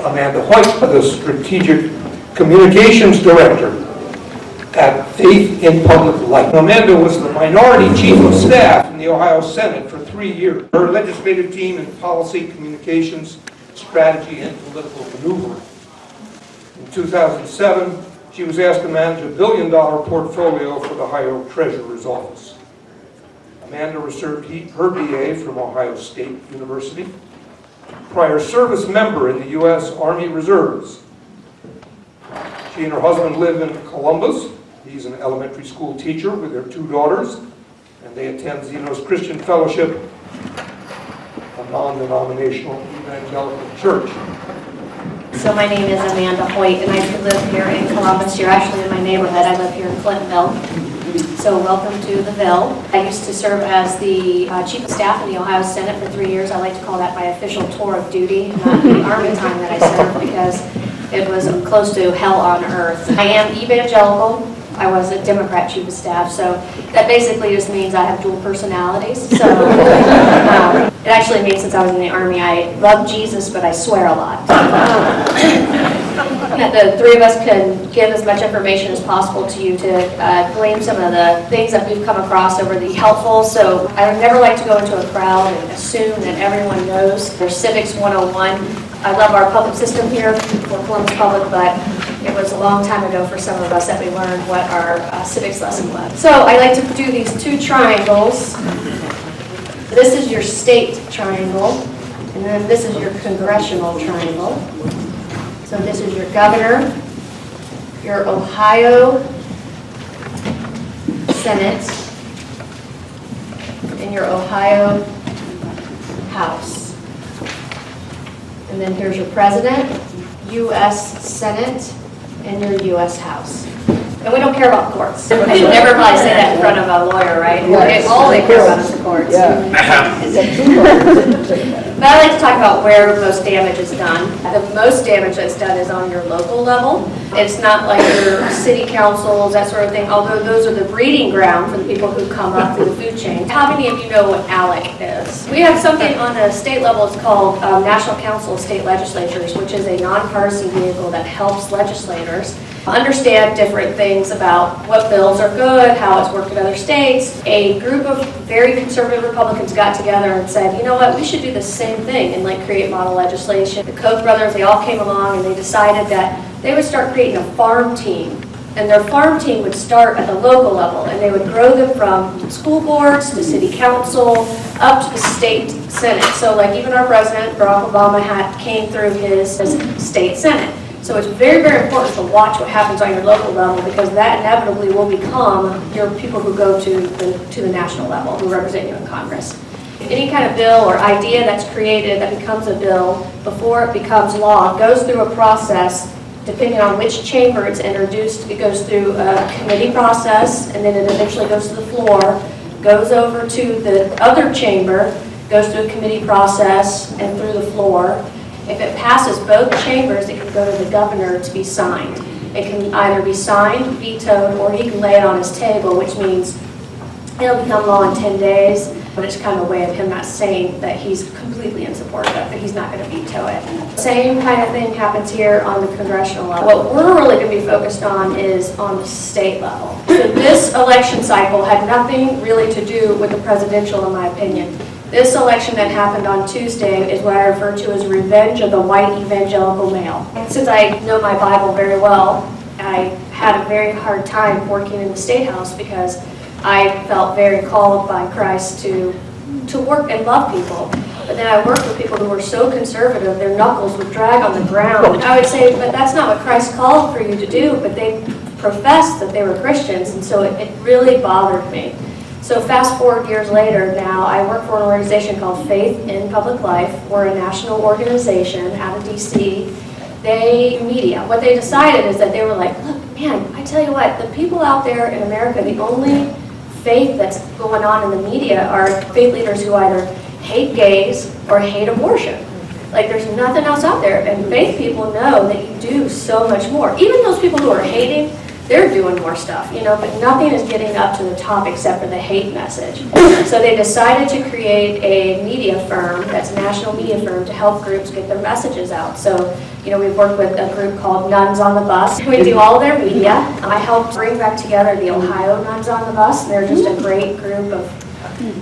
Amanda Hoyt, the Strategic Communications Director at Faith in Public Life. Amanda was the Minority Chief of Staff in the Ohio Senate for 3 years. Her legislative team in policy, communications, strategy, and political maneuvering. In 2007, she was asked to manage a $1 billion portfolio for the Ohio Treasurer's Office. Amanda received her BA from Ohio State University. Prior service member in the U.S. Army Reserves. She and her husband live in Columbus. He's an elementary school teacher with their 2 daughters, and they attend Zeno's Christian Fellowship, a non-denominational evangelical church. So my name is Amanda Hoyt, and I live here in Columbus. You're actually in my neighborhood. I live here in Clintonville. So welcome to the Ville. I used to serve as the Chief of Staff in the Ohio Senate for 3 years. I like to call that my official tour of duty, not the Army time that I served, because it was close to hell on earth. I am evangelical. I was a Democrat Chief of Staff, so that basically just means I have dual personalities. So it actually means since I was in the Army, I love Jesus, but I swear a lot. The 3 of us can give as much information as possible to you to glean some of the things that we've come across over the helpful. So I never like to go into a crowd and assume that everyone knows their Civics 101. I love our public system here for Columbus Public, but it was a long time ago for some of us that we learned what our civics lesson was. So I like to do these 2 triangles. This is your state triangle, and then this is your congressional triangle. So this is your governor, your Ohio Senate, and your Ohio House. And then here's your president, U.S. Senate, and your U.S. House. And we don't care about courts. I should never probably say that in front of a lawyer, right? Yes. All they care about is the courts. Yeah. But I like to talk about where most damage is done. The most damage that's done is on your local level. It's not like your city councils, that sort of thing, although those are the breeding ground for the people who come up through the food chain. How many of you know what ALEC is? We have something on the state level. It's called National Council of State Legislatures, which is a nonpartisan vehicle that helps legislators understand different things about what bills are good, how it's worked in other states. A group of very conservative Republicans got together and said, you know what, we should do the same thing and like create model legislation. The Koch brothers, they all came along and they decided that they would start creating a farm team. And their farm team would start at the local level, and they would grow them from school boards to city council up to the state senate. So like even our president, Barack Obama, came through his state senate. So it's very, very important to watch what happens on your local level, because that inevitably will become your people who go to the national level, who represent you in Congress. Any kind of bill or idea that's created that becomes a bill, before it becomes law, goes through a process. Depending on which chamber it's introduced, it goes through a committee process, and then it eventually goes to the floor, goes over to the other chamber, goes through a committee process, and through the floor. If it passes both chambers, it can go to the governor to be signed. It can either be signed, vetoed, or he can lay it on his table, which means it'll become law in 10 days. But it's kind of a way of him not saying that he's completely in support of it, that he's not going to veto it. Same kind of thing happens here on the congressional level. What we're really going to be focused on is on the state level. So this election cycle had nothing really to do with the presidential, in my opinion. This election that happened on Tuesday is what I refer to as revenge of the white evangelical male. Since I know my Bible very well, I had a very hard time working in the State House because I felt very called by Christ to work and love people. But then I worked with people who were so conservative, their knuckles would drag on the ground. I would say, but that's not what Christ called for you to do, but they professed that they were Christians, and so it really bothered me. So fast forward years later now, I work for an organization called Faith in Public Life. We're a national organization out of DC. What they decided is that they were like, look, man, I tell you what, the people out there in America, the only faith that's going on in the media are faith leaders who either hate gays or hate abortion. Like, there's nothing else out there, and faith people know that you do so much more. Even those people who are hating they're doing more stuff, but nothing is getting up to the top except for the hate message. So they decided to create a media firm, that's a national media firm, to help groups get their messages out. So, we've worked with a group called Nuns on the Bus. We do all their media. I helped bring back together the Ohio Nuns on the Bus. They're just a great group of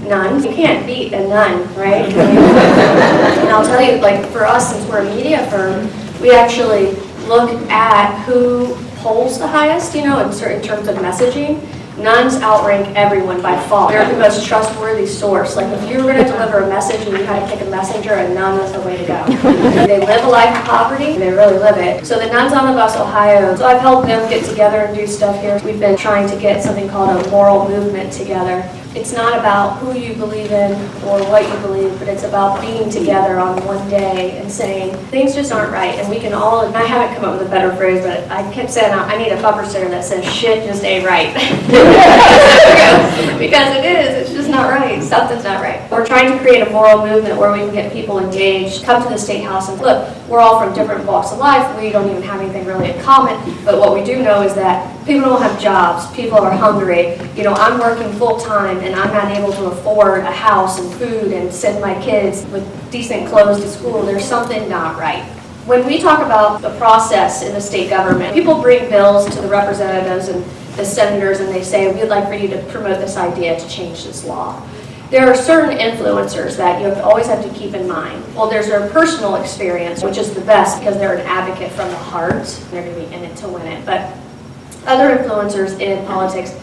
nuns. You can't beat a nun, right? And I'll tell you, for us, since we're a media firm, we actually look at who polls the highest, in terms of messaging. Nuns outrank everyone by far. They're the most trustworthy source. If you were going to deliver a message and you had to pick a messenger, a nun was the way to go. They live a life of poverty. They really live it. So the Nuns on the Bus Ohio, so I've helped them get together and do stuff here. We've been trying to get something called a moral movement together. It's not about who you believe in or what you believe, but it's about being together on one day and saying, things just aren't right. And we can all, and I haven't come up with a better phrase, but I kept saying, I need a bumper sticker that says, shit just ain't right. Because it is, it's just not right. Something's not right. We're trying to create a moral movement where we can get people engaged, come to the State House and look, we're all from different walks of life. We don't even have anything really in common. But what we do know is that people don't have jobs. People are hungry. I'm working full time and I'm not able to afford a house and food and send my kids with decent clothes to school. There's something not right. When we talk about the process in the state government, people bring bills to the representatives and the senators and they say, we'd like for you to promote this idea to change this law. There are certain influencers that you always have to keep in mind. Well, there's their personal experience, which is the best because they're an advocate from the heart. They're going to be in it to win it. But other influencers in politics,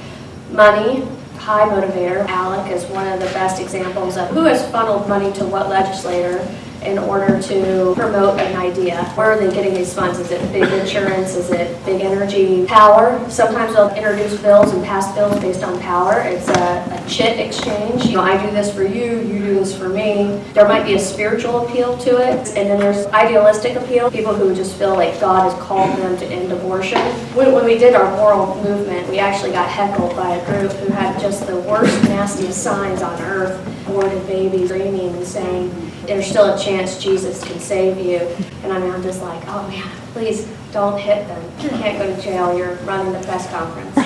money, high motivator. Alec is one of the best examples of who has funneled money to what legislator in order to promote an idea. Where are they getting these funds? Is it big insurance? Is it big energy? Power. Sometimes they'll introduce bills and pass bills based on power. It's a chit exchange. I do this for you, you do this for me. There might be a spiritual appeal to it, and then there's idealistic appeal. People who just feel like God has called them to end abortion. When we did our moral movement, we actually got heckled by a group who had just the worst, nastiest signs on earth, aborted babies, screaming and saying, there's still a chance Jesus can save you. And I'm just like, oh man, please don't hit them. You can't go to jail, you're running the press conference. But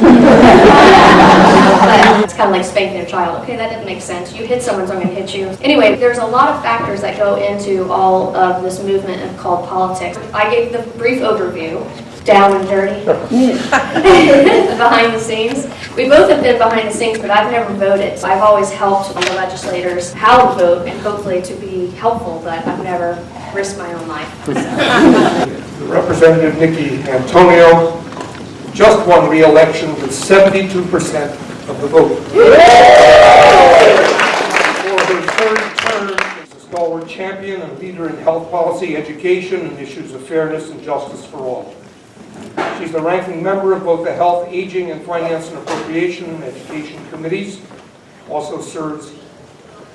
it's kind of like spanking a child. Okay, that didn't make sense. You hit someone, so I'm going to hit you. Anyway, there's a lot of factors that go into all of this movement called politics. I gave the brief overview, down and dirty, behind the scenes. We both have been behind the scenes, but I've never voted. So I've always helped the legislators how to vote and hopefully to be helpful, but I've never risked my own life. So. Representative Nikki Antonio just won re-election with 72% of the vote. For her third term as a stalwart champion and leader in health policy, education, and issues of fairness and justice for all. She's the ranking member of both the Health, Aging, and Finance and Appropriation and Education Committees. Also serves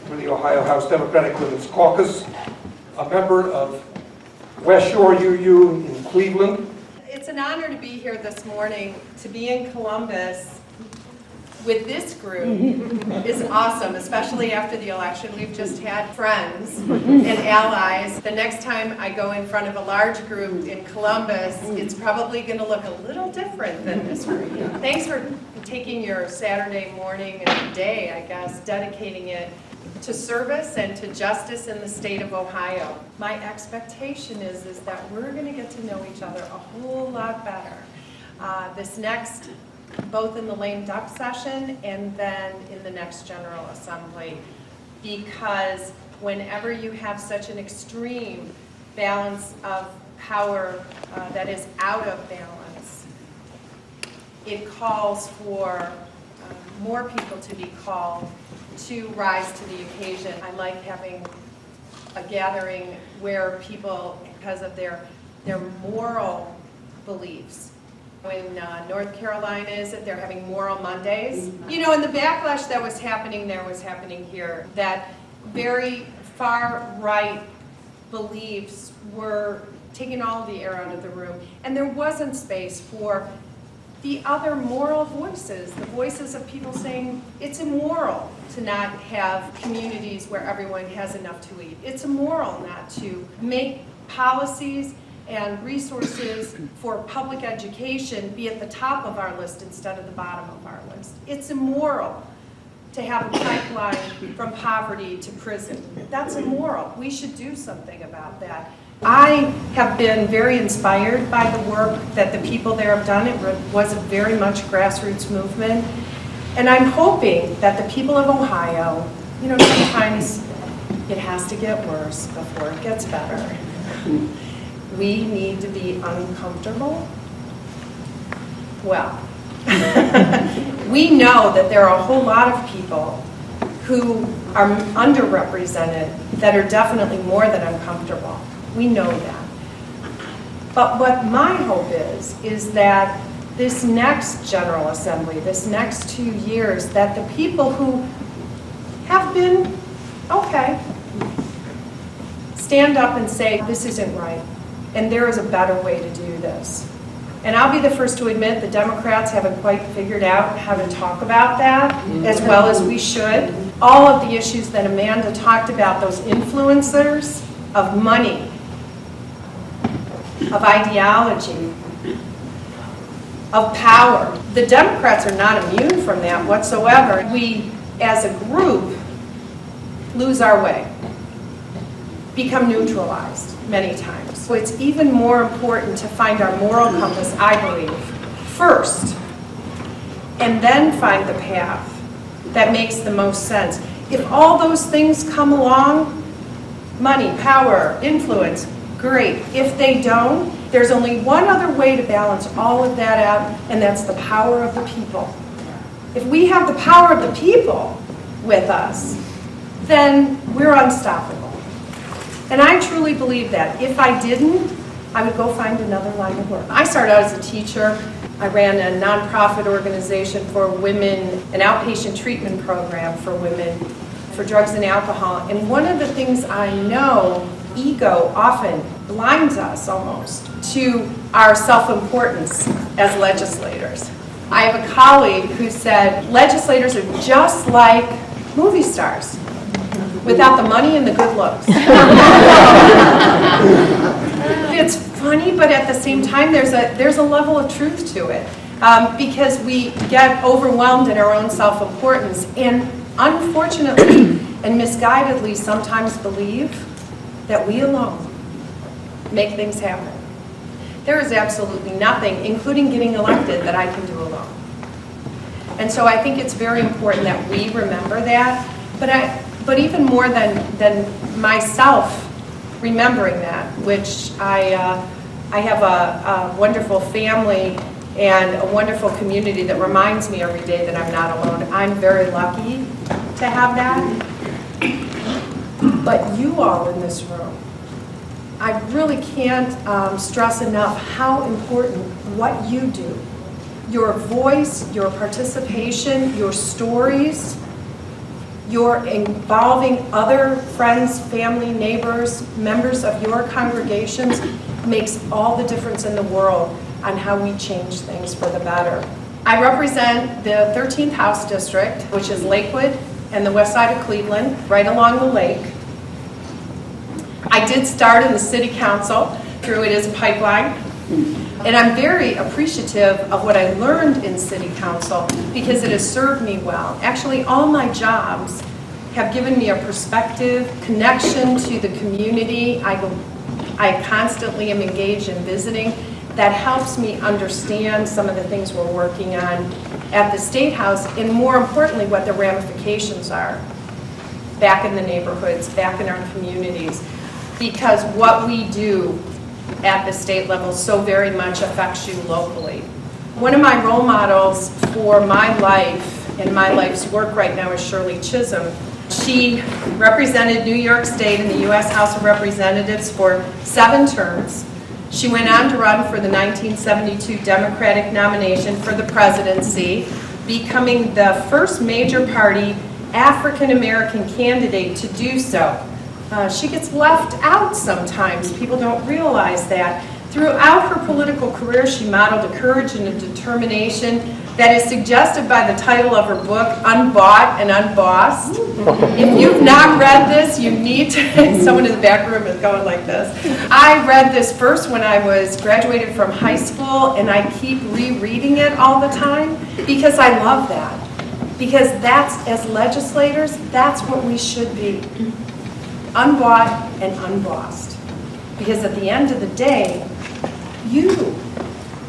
for the Ohio House Democratic Women's Caucus. A member of West Shore UU in Cleveland. It's an honor to be here this morning. To be in Columbus with this group is awesome, especially after the election. We've just had friends and allies. The next time I go in front of a large group in Columbus, it's probably going to look a little different than this group. Thanks for taking your Saturday morning and day, I guess, dedicating it to service and to justice in the state of Ohio. My expectation is that we're going to get to know each other a whole lot better. This next, both in the lame duck session and then in the next General Assembly, because whenever you have such an extreme balance of power that is out of balance, it calls for more people to be called to rise to the occasion. I like having a gathering where people, because of their moral beliefs. In North Carolina, is that they're having Moral Mondays. You know, and the backlash that was happening there was happening here. That very far-right beliefs were taking all of the air out of the room. And there wasn't space for the other moral voices, the voices of people saying it's immoral to not have communities where everyone has enough to eat. It's immoral not to make policies and resources for public education be at the top of our list instead of the bottom of our list. It's immoral to have a pipeline from poverty to prison. That's immoral. We should do something about that. I have been very inspired by the work that the people there have done. It was a very much grassroots movement. And I'm hoping that the people of Ohio, you know, sometimes it has to get worse before it gets better. We need to be uncomfortable. Well, we know that there are a whole lot of people who are underrepresented that are definitely more than uncomfortable. We know that. But what my hope is that this next General Assembly, this next 2 years, that the people who have been okay, stand up and say, this isn't right, and there is a better way to do this. And I'll be the first to admit the Democrats haven't quite figured out how to talk about that as well as we should. All of the issues that Amanda talked about, those influencers of money, of ideology, of power. The Democrats are not immune from that whatsoever. We, as a group, lose our way, become neutralized many times. So it's even more important to find our moral compass, I believe, first, and then find the path that makes the most sense. If all those things come along, money, power, influence, great. If they don't, there's only one other way to balance all of that out, and that's the power of the people. If we have the power of the people with us, then we're unstoppable. And I truly believe that. If I didn't, I would go find another line of work. I started out as a teacher. I ran a nonprofit organization for women, an outpatient treatment program for women for drugs and alcohol. And one of the things I know, ego often blinds us almost to our self-importance as legislators. I have a colleague who said legislators are just like movie stars, without the money and the good looks. It's funny, but at the same time, there's a level of truth to it, because we get overwhelmed in our own self-importance, and unfortunately and misguidedly sometimes believe that we alone make things happen. There is absolutely nothing, including getting elected, that I can do alone. And so I think it's very important that we remember that. But even more than myself remembering that, which I have a wonderful family and a wonderful community that reminds me every day that I'm not alone. I'm very lucky to have that. But you all in this room, I really can't stress enough how important what you do, your voice, your participation, your stories, your involving other friends, family, neighbors, members of your congregations makes all the difference in the world on how we change things for the better. I represent the 13th House District, which is Lakewood and the west side of Cleveland, right along the lake. I did start in the city council through it as a pipeline. And I'm very appreciative of what I learned in city council because it has served me well. Actually, all my jobs have given me a perspective, connection to the community. I constantly am engaged in visiting. That helps me understand some of the things we're working on at the State House, and more importantly, what the ramifications are back in the neighborhoods, back in our communities. Because what we do at the state level so very much affects you locally. One of my role models for my life and my life's work right now is Shirley Chisholm. She represented New York State in the U.S. House of Representatives for 7 terms. She went on to run for the 1972 Democratic nomination for the presidency, becoming the first major party African-American candidate to do so. She gets left out sometimes. People don't realize that. Throughout her political career, she modeled a courage and a determination that is suggested by the title of her book, Unbought and Unbossed. If you've not read this, you need to, someone in the back room is going like this. I read this first when I was graduated from high school, and I keep rereading it all the time because I love that. Because that's, as legislators, that's what we should be. Unbought and unbossed. Because at the end of the day, you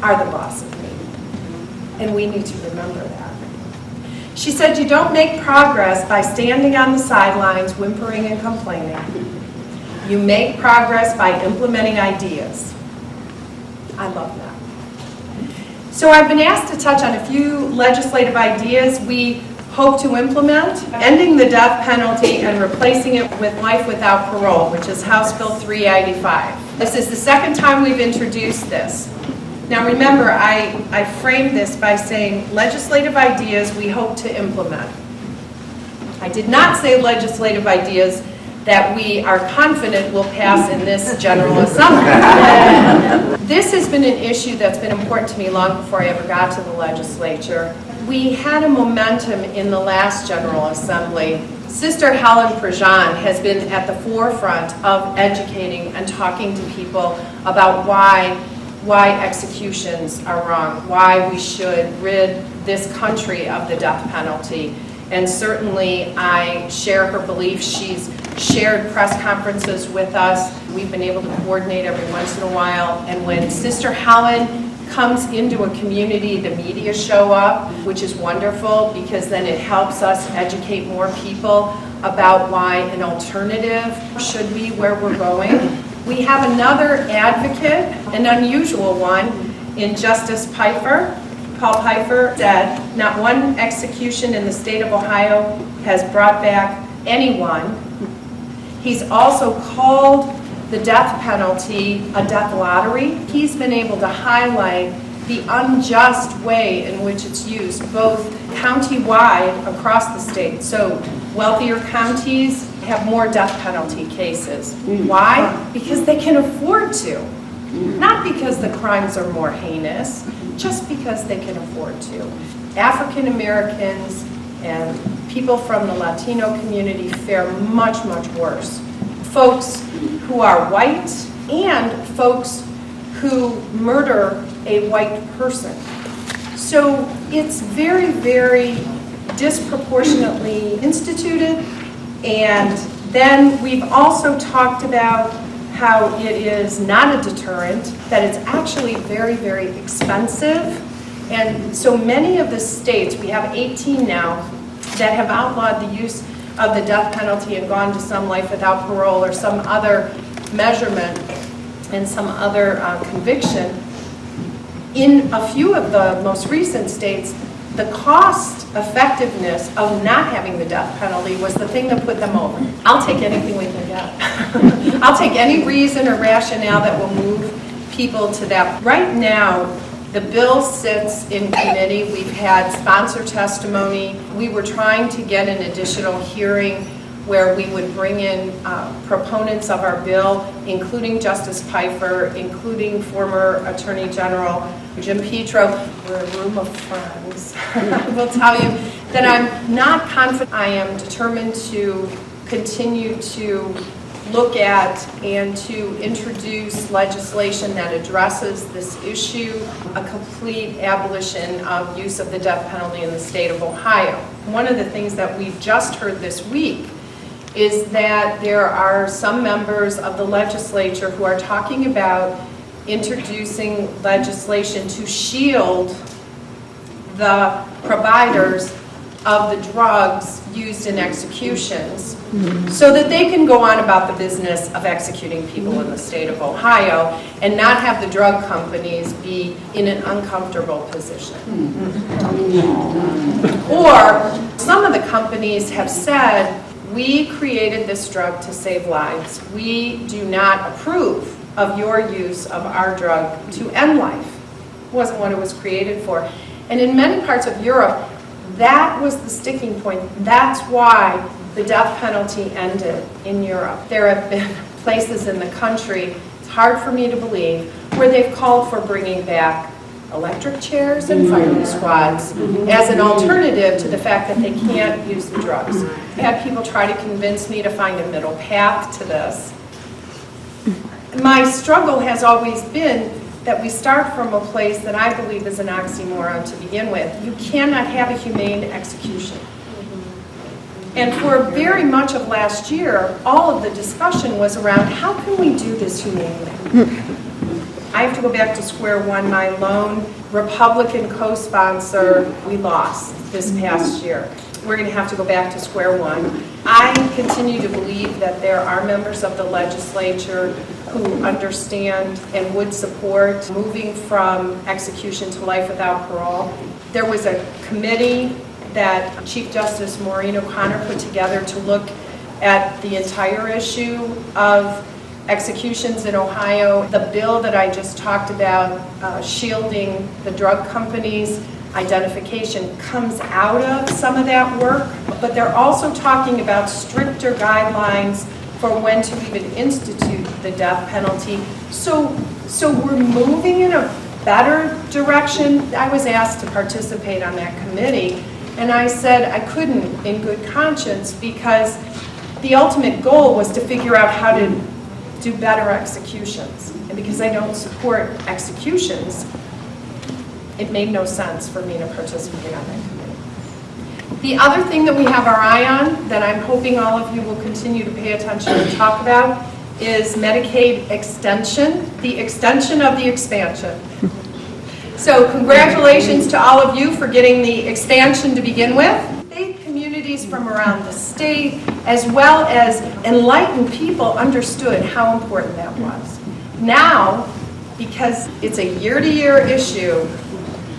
are the boss of me. And we need to remember that. She said, you don't make progress by standing on the sidelines, whimpering and complaining. You make progress by implementing ideas. I love that. So I've been asked to touch on a few legislative ideas we hope to implement, ending the death penalty and replacing it with life without parole, which is House Bill 385. This is the second time we've introduced this. Now remember, I framed this by saying legislative ideas we hope to implement. I did not say legislative ideas that we are confident will pass in this General Assembly. This has been an issue that's been important to me long before I ever got to the legislature. We had a momentum in the last General Assembly. Sister Helen Prejean has been at the forefront of educating and talking to people about why executions are wrong, why we should rid this country of the death penalty. And certainly I share her belief. She's shared press conferences with us. We've been able to coordinate every once in a while. And when Sister Helen comes into a community, the media show up, which is wonderful because then it helps us educate more people about why an alternative should be where we're going. We have another advocate, an unusual one, in Justice Pfeiffer. Paul Pfeiffer said, not one execution in the state of Ohio has brought back anyone. He's also called the death penalty a death lottery. He's been able to highlight the unjust way in which it's used, both county-wide across the state. So wealthier counties have more death penalty cases. Why? Because they can afford to. Not because the crimes are more heinous, just because they can afford to. African Americans and people from the Latino community fare much, much worse. Folks who are white and folks who murder a white person. So it's very, very disproportionately instituted. And then we've also talked about how it is not a deterrent, that it's actually very, very expensive. And so many of the states, we have 18 now, that have outlawed the use of the death penalty and gone to some life without parole or some other measurement and some other conviction. In a few of the most recent states, the cost effectiveness of not having the death penalty was the thing that put them over. I'll take anything we can get. I'll take any reason or rationale that will move people to that. Right now, the bill sits in committee. We've had sponsor testimony. We were trying to get an additional hearing where we would bring in proponents of our bill, including Justice Pfeiffer, including former Attorney General Jim Petro. We're a room of friends. I will tell you that I'm not confident. I am determined to continue to look at and to introduce legislation that addresses this issue, a complete abolition of use of the death penalty in the state of Ohio. One of the things that we've just heard this week is that there are some members of the legislature who are talking about introducing legislation to shield the providers of the drugs used in executions so that they can go on about the business of executing people in the state of Ohio and not have the drug companies be in an uncomfortable position. Or some of the companies have said, we created this drug to save lives. We do not approve of your use of our drug to end life. It wasn't what it was created for. And in many parts of Europe, that was the sticking point. That's why the death penalty ended in Europe. There have been places in the country, it's hard for me to believe, where they've called for bringing back electric chairs and firing squads as an alternative to the fact that they can't use the drugs. I had people try to convince me to find a middle path to this. My struggle has always been that we start from a place that I believe is an oxymoron to begin with. You cannot have a humane execution. And for very much of last year, all of the discussion was around how can we do this humanely? I have to go back to square one. My lone Republican co-sponsor, we lost this past year. We're going to have to go back to square one. I continue to believe that there are members of the legislature who understand and would support moving from execution to life without parole. There was a committee that Chief Justice Maureen O'Connor put together to look at the entire issue of executions in Ohio. The bill that I just talked about, shielding the drug companies' identification, comes out of some of that work, but they're also talking about stricter guidelines for when to even institute the death penalty. So we're moving in a better direction. I was asked to participate on that committee, and I said I couldn't in good conscience because the ultimate goal was to figure out how to do better executions. And because I don't support executions, it made no sense for me to participate on that committee. The other thing that we have our eye on, that I'm hoping all of you will continue to pay attention and talk about, is Medicaid extension, the extension of the expansion. So congratulations to all of you for getting the expansion to begin with. State communities from around the state, as well as enlightened people, understood how important that was. Now, because it's a year-to-year issue,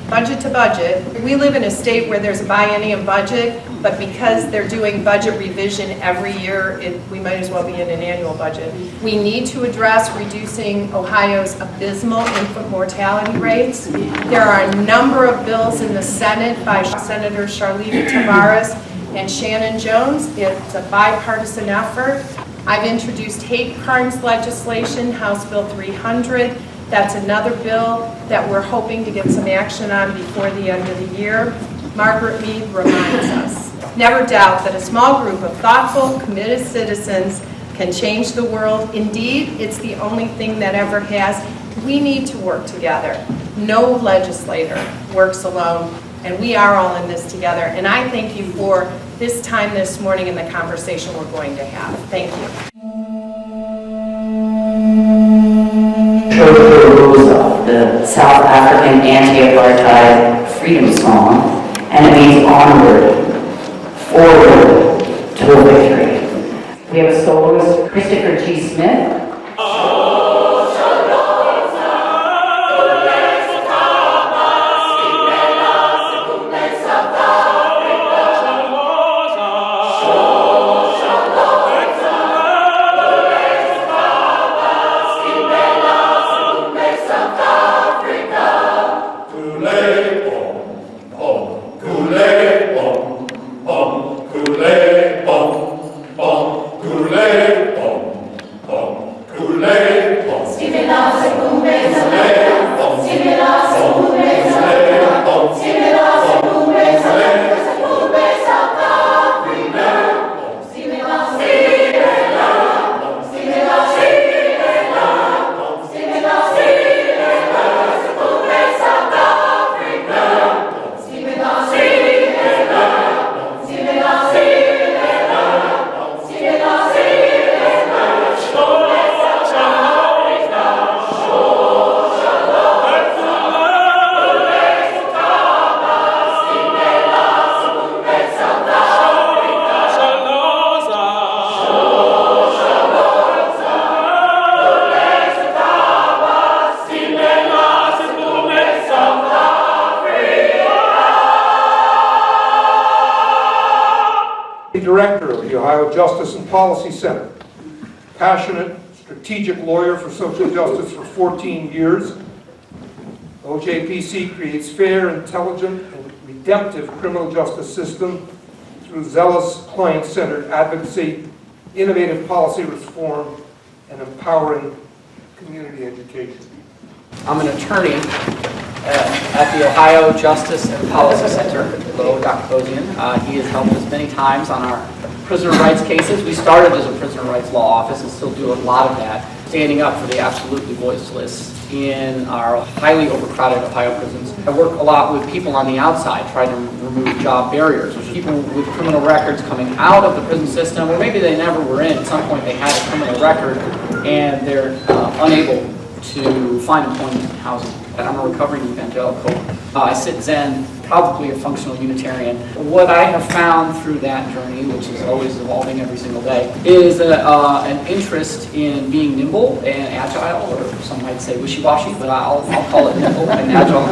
budget to budget, we live in a state where there's a biennium budget, but because they're doing budget revision every year, we might as well be in an annual budget. We need to address reducing Ohio's abysmal infant mortality rates. There are a number of bills in the Senate by Senators Charlene Tavares and Shannon Jones. It's a bipartisan effort. I've introduced hate crimes legislation, House Bill 300. That's another bill that we're hoping to get some action on before the end of the year. Margaret Mead reminds us, never doubt that a small group of thoughtful, committed citizens can change the world. Indeed, it's the only thing that ever has. We need to work together. No legislator works alone, and we are all in this together. And I thank you for this time this morning and the conversation we're going to have. Thank you. The South African anti-apartheid freedom song, and it means onward, forward to a victory. We have a soloist, Christopher G. Smith. Director of the Ohio Justice and Policy Center, passionate, strategic lawyer for social justice for 14 years. OJPC creates fair, intelligent, and redemptive criminal justice system through zealous, client-centered advocacy, innovative policy reform, and empowering community education. I'm an attorney at the Ohio Justice and Policy Center. Hello, Dr. Bozian. He has helped us many times on our prisoner rights cases. We started as a prisoner rights law office and still do a lot of that, standing up for the absolutely voiceless in our highly overcrowded Ohio prisons. I work a lot with people on the outside, trying to remove job barriers, which are people with criminal records coming out of the prison system, or maybe they never were in. At some point they had a criminal record and they're unable to find employment and housing. And I'm a recovering evangelical. I sit Zen, probably a functional Unitarian. What I have found through that journey, which is always evolving every single day, is an interest in being nimble and agile, or some might say wishy-washy, but I'll call it nimble and agile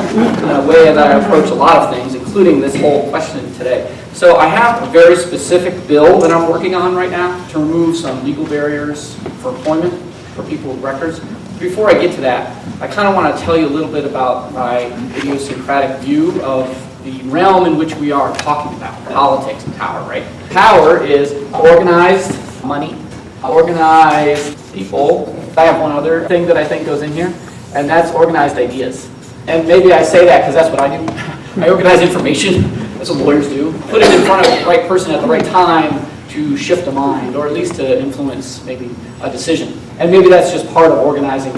in a way that I approach a lot of things, including this whole question today. So I have a very specific bill that I'm working on right now to remove some legal barriers for employment for people with records. Before I get to that, I kind of want to tell you a little bit about my idiosyncratic view of the realm in which we are talking about, politics and power, right? Power is organized money, organized people. I have one other thing that I think goes in here, and that's organized ideas. And maybe I say that because that's what I do. I organize information. That's what lawyers do. Put it in front of the right person at the right time to shift a mind, or at least to influence maybe a decision. And maybe that's just part of organizing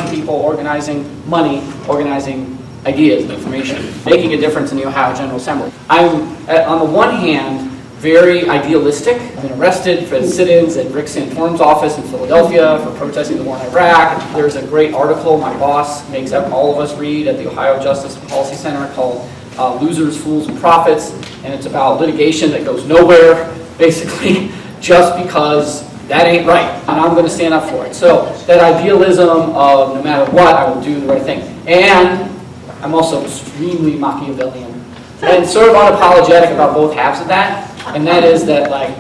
people, organizing money, organizing ideas and information, making a difference in the Ohio General Assembly. I'm, on the one hand, very idealistic. I've been arrested for sit-ins at Rick Santorum's office in Philadelphia for protesting the war in Iraq. There's a great article my boss makes all of us read at the Ohio Justice and Policy Center called Losers, Fools, and Prophets, and it's about litigation that goes nowhere, basically, just because that ain't right, and I'm going to stand up for it. So that idealism of no matter what, I will do the right thing. And I'm also extremely Machiavellian and sort of unapologetic about both halves of that. And that is that, like,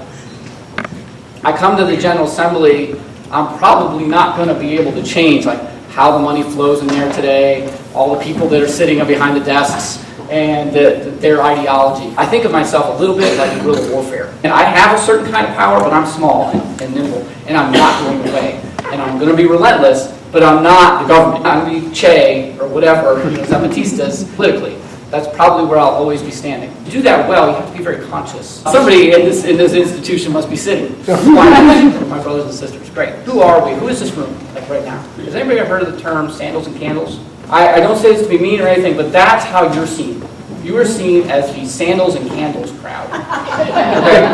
I come to the General Assembly, I'm probably not going to be able to change, like, how the money flows in there today, all the people that are sitting behind the desks, and their ideology. I think of myself a little bit like guerrilla warfare. And I have a certain kind of power, but I'm small and nimble, and I'm not going away. And I'm going to be relentless, but I'm not the government. I'm going to be Che or whatever, Zapatistas politically. That's probably where I'll always be standing. To do that well, you have to be very conscious. Somebody in this institution must be sitting. My brothers and sisters. Great. Who are we? Who is this room, like right now? Has anybody ever heard of the term sandals and candles? I don't say this to be mean or anything, but that's how you're seen. You are seen as the sandals and candles crowd. Okay?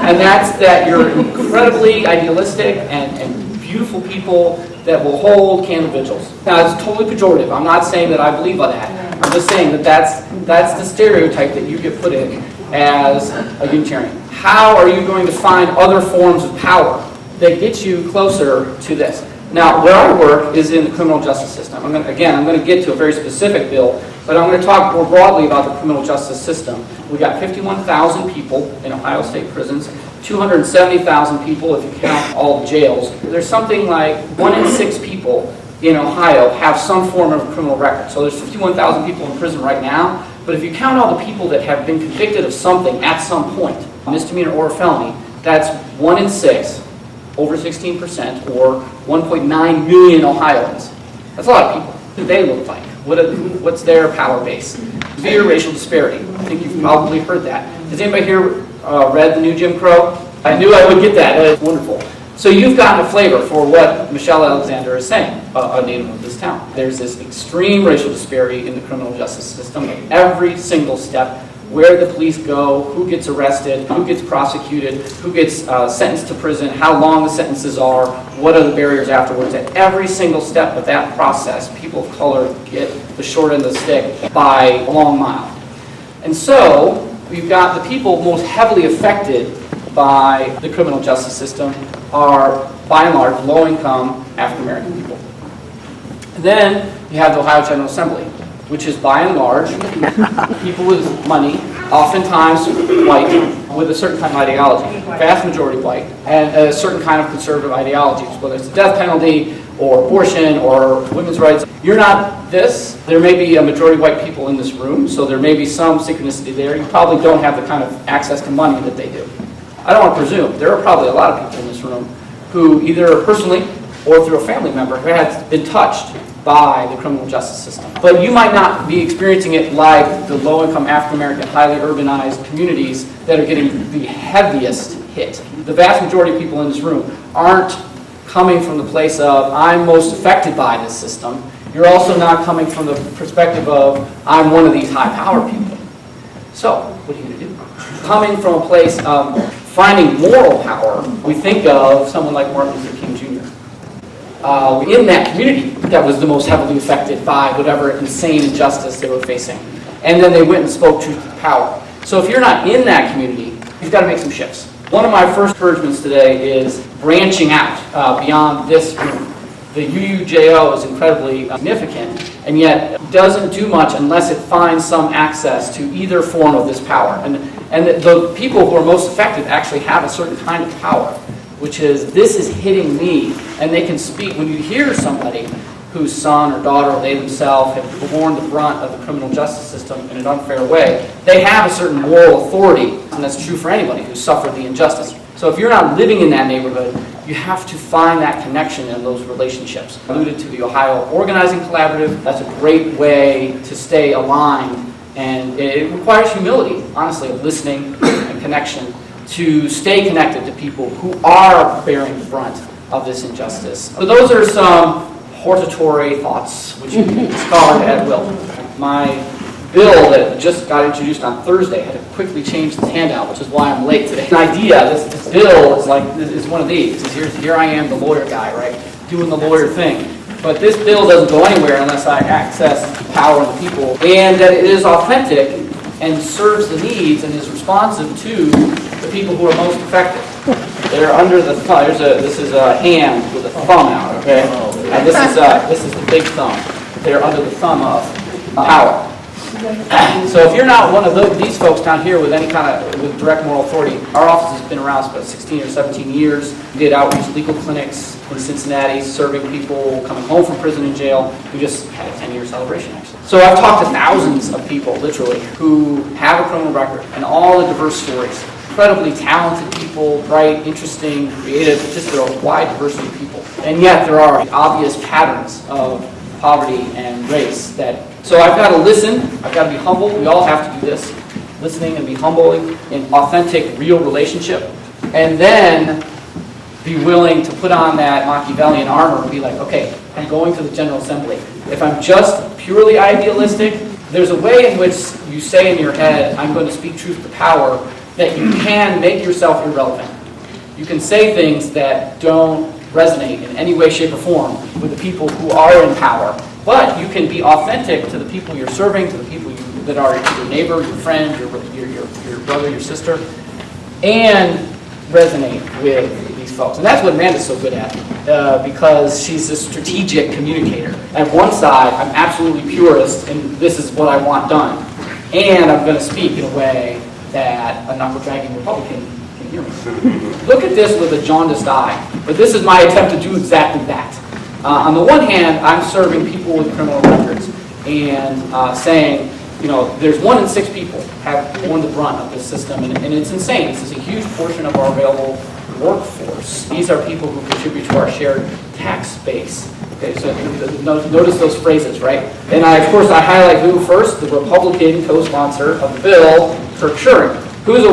And that's that you're incredibly idealistic and beautiful people that will hold candle vigils. Now, it's totally pejorative. I'm not saying that I believe on that. I'm just saying that that's the stereotype that you get put in as a Unitarian. How are you going to find other forms of power that get you closer to this? Now, where I work is in the criminal justice system. I'm going to get to a very specific bill, but I'm going to talk more broadly about the criminal justice system. We got 51,000 people in Ohio State prisons, 270,000 people if you count all the jails. There's something like 1 in 6 people in Ohio have some form of a criminal record. So there's 51,000 people in prison right now, but if you count all the people that have been convicted of something at some point, misdemeanor or felony, that's 1 in 6. Over 16%, or 1.9 million Ohioans. That's a lot of people. What do they look like? What's their power base? Severe racial disparity. I think you've probably heard that. Has anybody here read The New Jim Crow? I knew I would get that. It's wonderful. So you've gotten a flavor for what Michelle Alexander is saying, a native of this town. There's this extreme racial disparity in the criminal justice system at every single step. Where the police go, who gets arrested, who gets prosecuted, who gets sentenced to prison, how long the sentences are, what are the barriers afterwards. At every single step of that process, people of color get the short end of the stick by a long mile. And so, we've got the people most heavily affected by the criminal justice system are, by and large, low-income African-American people. Then, you have the Ohio General Assembly, which is by and large people with money, oftentimes white, with a certain kind of ideology, vast majority white, and a certain kind of conservative ideologies, whether it's the death penalty or abortion or women's rights. You're not this. There may be a majority white people in this room, so there may be some synchronicity there. You probably don't have the kind of access to money that they do. I don't want to presume. There are probably a lot of people in this room who either personally or through a family member who has been touched by the criminal justice system. But you might not be experiencing it like the low-income African-American, highly urbanized communities that are getting the heaviest hit. The vast majority of people in this room aren't coming from the place of, I'm most affected by this system. You're also not coming from the perspective of, I'm one of these high-powered people. So, what are you going to do? Coming from a place of finding moral power, we think of someone like Martin Luther King Jr. In that community that was the most heavily affected by whatever insane injustice they were facing. And then they went and spoke truth to power. So if you're not in that community, you've got to make some shifts. One of my first encouragements today is branching out beyond this room. The UUJO is incredibly significant, and yet doesn't do much unless it finds some access to either form of this power. And the people who are most affected actually have a certain kind of power, which is, this is hitting me, and they can speak. When you hear somebody whose son or daughter or they themselves have borne the brunt of the criminal justice system in an unfair way, they have a certain moral authority, and that's true for anybody who's suffered the injustice. So if you're not living in that neighborhood, you have to find that connection in those relationships. I alluded to the Ohio Organizing Collaborative. That's a great way to stay aligned, and it requires humility, honestly, of listening and connection to stay connected to people who are bearing the brunt of this injustice. So those are some hortatory thoughts, which you can discard at will. My bill that just got introduced on Thursday had to quickly change the handout, which is why I'm late today. An idea, this bill is one of these. Here I am, the lawyer guy, right, doing the lawyer thing. But this bill doesn't go anywhere unless I access the power of the people, and that it is authentic and serves the needs and is responsive to the people who are most affected. They're under the thumb. This is a hand with a thumb out, okay? And this is the big thumb. They're under the thumb of power. So if you're not one of these folks down here with any kind of with direct moral authority, our office has been around for about 16 or 17 years. We did outreach legal clinics in Cincinnati, serving people coming home from prison and jail. We just had a 10-year celebration, actually. So I've talked to thousands of people, literally, who have a criminal record and all the diverse stories. Incredibly talented people, bright, interesting, creative, just a wide diversity of people. And yet there are obvious patterns of poverty and race that, so I've got to listen, I've got to be humble, we all have to do this, listening and be humble in authentic, real relationship, and then be willing to put on that Machiavellian armor and be like, okay, I'm going to the General Assembly. If I'm just purely idealistic, there's a way in which you say in your head, I'm going to speak truth to power, that you can make yourself irrelevant. You can say things that don't resonate in any way, shape, or form with the people who are in power, but you can be authentic to the people you're serving, to the people that are your neighbor, your friend, your brother, your sister, and resonate with these folks. And that's what Amanda's so good at, because she's a strategic communicator. At one side, I'm absolutely purist, and this is what I want done. And I'm going to speak in a way that a knuckle-dragging Republican can hear me. Look at this with a jaundiced eye, but this is my attempt to do exactly that. On the one hand, I'm serving people with criminal records and saying, you know, there's 1 in 6 people have borne the brunt of this system, and it's insane. This is a huge portion of our available workforce. These are people who contribute to our shared tax base. Okay, so notice those phrases, right? And of course, I highlight who first? The Republican co-sponsor of the bill, Kirk Schuring, who's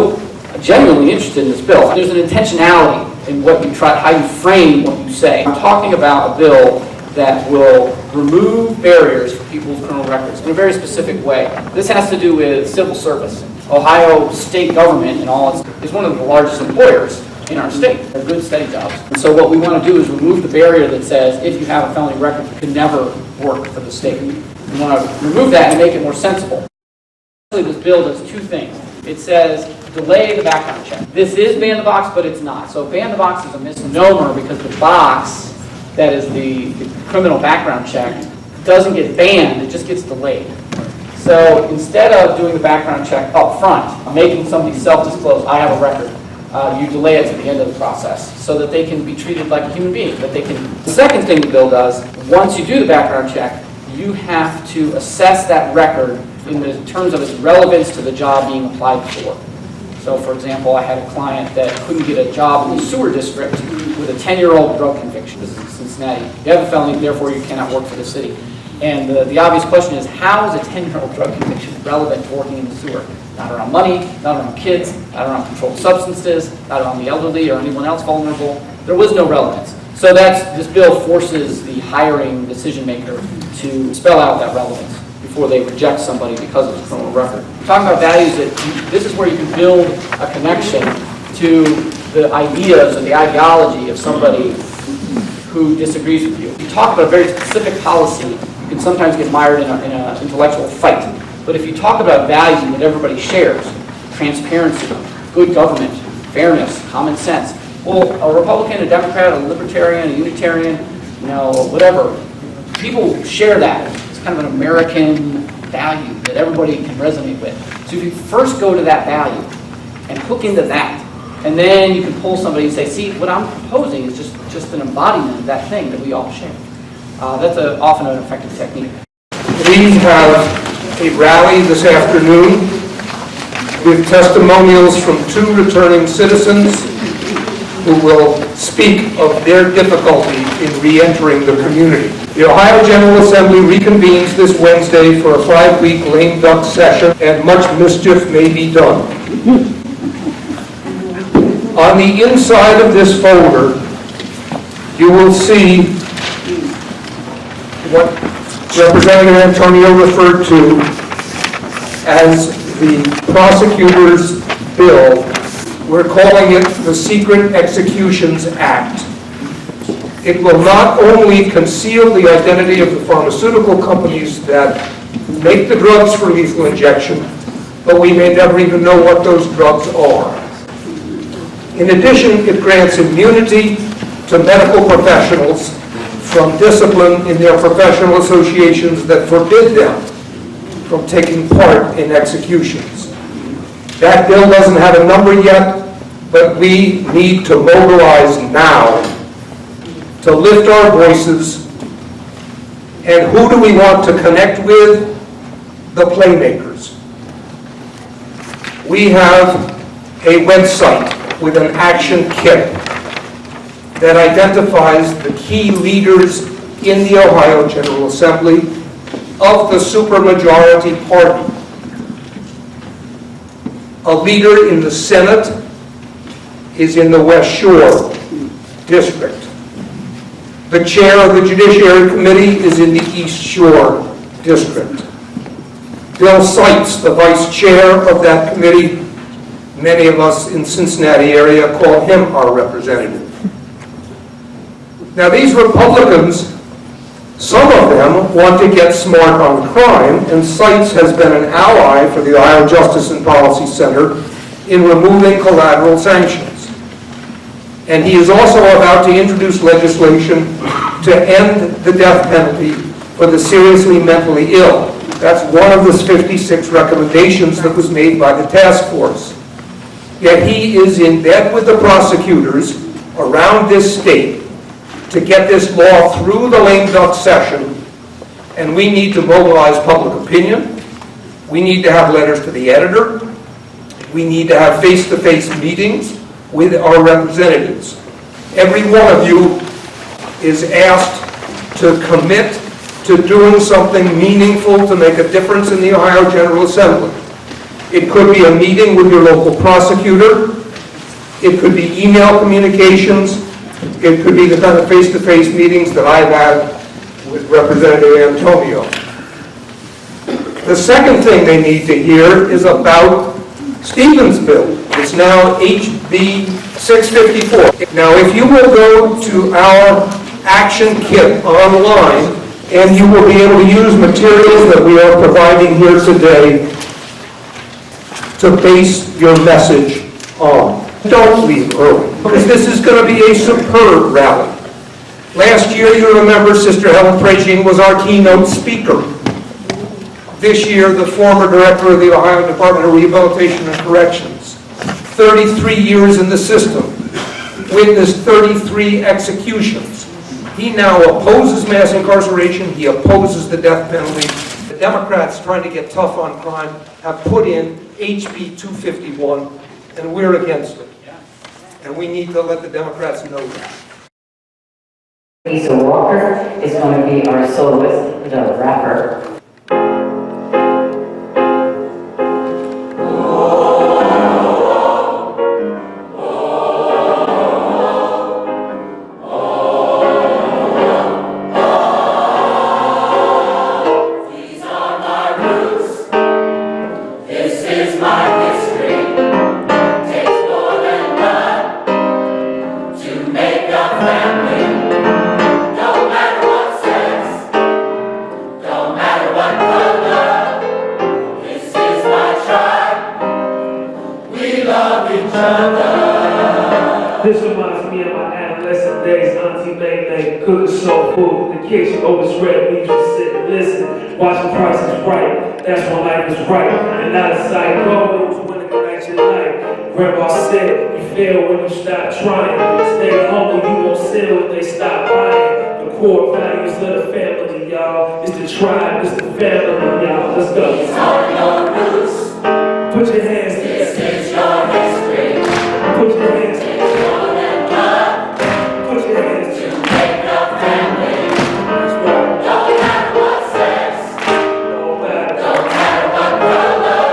genuinely interested in this bill. There's an intentionality in what you try, how you frame what you say. I'm talking about a bill that will remove barriers for people with criminal records in a very specific way. This has to do with civil service. Ohio state government in all is one of the largest employers in our state. They're good, steady jobs. And so what we want to do is remove the barrier that says if you have a felony record, you can never work for the state. We want to remove that and make it more sensible. This bill does 2 things. It says delay the background check. This is ban the box, but it's not. So ban the box is a misnomer because the box that is the criminal background check doesn't get banned, it just gets delayed. So instead of doing the background check up front, making somebody self-disclose, I have a record, you delay it to the end of the process so that they can be treated like a human being. The second thing the bill does, once you do the background check, you have to assess that record in the terms of its relevance to the job being applied for. So for example, I had a client that couldn't get a job in the sewer district with a 10-year-old drug conviction. This is Cincinnati. You have a felony, therefore you cannot work for the city. And the obvious question is, how is a 10-year-old drug conviction relevant to working in the sewer? Not around money, not around kids, not around controlled substances, not around the elderly or anyone else vulnerable. There was no relevance. So this bill forces the hiring decision maker to spell out that relevance before they reject somebody because of a criminal record. We're talking about values this is where you can build a connection to the ideas or the ideology of somebody who disagrees with you. If you talk about a very specific policy, you can sometimes get mired in an intellectual fight. But if you talk about values that everybody shares, transparency, good government, fairness, common sense, well, a Republican, a Democrat, a Libertarian, a Unitarian, whatever, people share that. It's kind of an American value that everybody can resonate with. So if you first go to that value and hook into that, and then you can pull somebody and say, see, what I'm proposing is just an embodiment of that thing that we all share. That's often an effective technique. We have a rally this afternoon with testimonials from 2 returning citizens who will speak of their difficulty in re-entering the community. The Ohio General Assembly reconvenes this Wednesday for a 5-week lame duck session, and much mischief may be done. On the inside of this folder, you will see what Representative Antonio referred to as the prosecutor's bill. We're calling it the Secret Executions Act. It will not only conceal the identity of the pharmaceutical companies that make the drugs for lethal injection, but we may never even know what those drugs are. In addition, it grants immunity to medical professionals from discipline in their professional associations that forbid them from taking part in executions. That bill doesn't have a number yet, but we need to mobilize now to lift our voices. And who do we want to connect with? The playmakers. We have a website with an action kit that identifies the key leaders in the Ohio General Assembly of the supermajority party. A leader in the Senate is in the West Shore District. The chair of the Judiciary Committee is in the East Shore District. Bill Seitz, the vice chair of that committee, many of us in Cincinnati area call him our representative. Now these Republicans, some of them want to get smart on crime, and Seitz has been an ally for the Ohio Justice and Policy Center in removing collateral sanctions. And he is also about to introduce legislation to end the death penalty for the seriously mentally ill. That's one of the 56 recommendations that was made by the task force. Yet he is in bed with the prosecutors around this state to get this law through the lame duck session, and we need to mobilize public opinion. We need to have letters to the editor. We need to have face-to-face meetings with our representatives. Every one of you is asked to commit to doing something meaningful to make a difference in the Ohio General Assembly. It could be a meeting with your local prosecutor. It could be email communications. It could be the kind of face-to-face meetings that I've had with Representative Antonio. The second thing they need to hear is about Stevens' bill. It's now HB 654. Now, if you will go to our action kit online, and you will be able to use materials that we are providing here today to base your message on. Don't leave early, because this is going to be a superb rally. Last year, you remember, Sister Helen Pragin was our keynote speaker. This year, the former director of the Ohio Department of Rehabilitation and Corrections, 33 years in the system, witnessed 33 executions. He now opposes mass incarceration. He opposes the death penalty. The Democrats, trying to get tough on crime, have put in HB 251, and we're against it. And we need to let the Democrats know that. Lisa Walker is going to be our soloist, the rapper. This reminds me of my adolescent days. Auntie May cooking soul food. The kitchen always red. We used to sit and listen, watching Price is Right. That's when life was right. And out of sight, go. It was when it connects your life. Grandma said, you fail when you stop trying. Stay humble, you won't sin when they stop lying. The core values of the family, y'all. It's the tribe, it's the family, y'all. Let's go. These are your roots. Put your hands together. This is your history. Put your hands together. It's more than blood Put your hands to together. make a family. That's right. Don't matter what sex, No matter don't matter what color.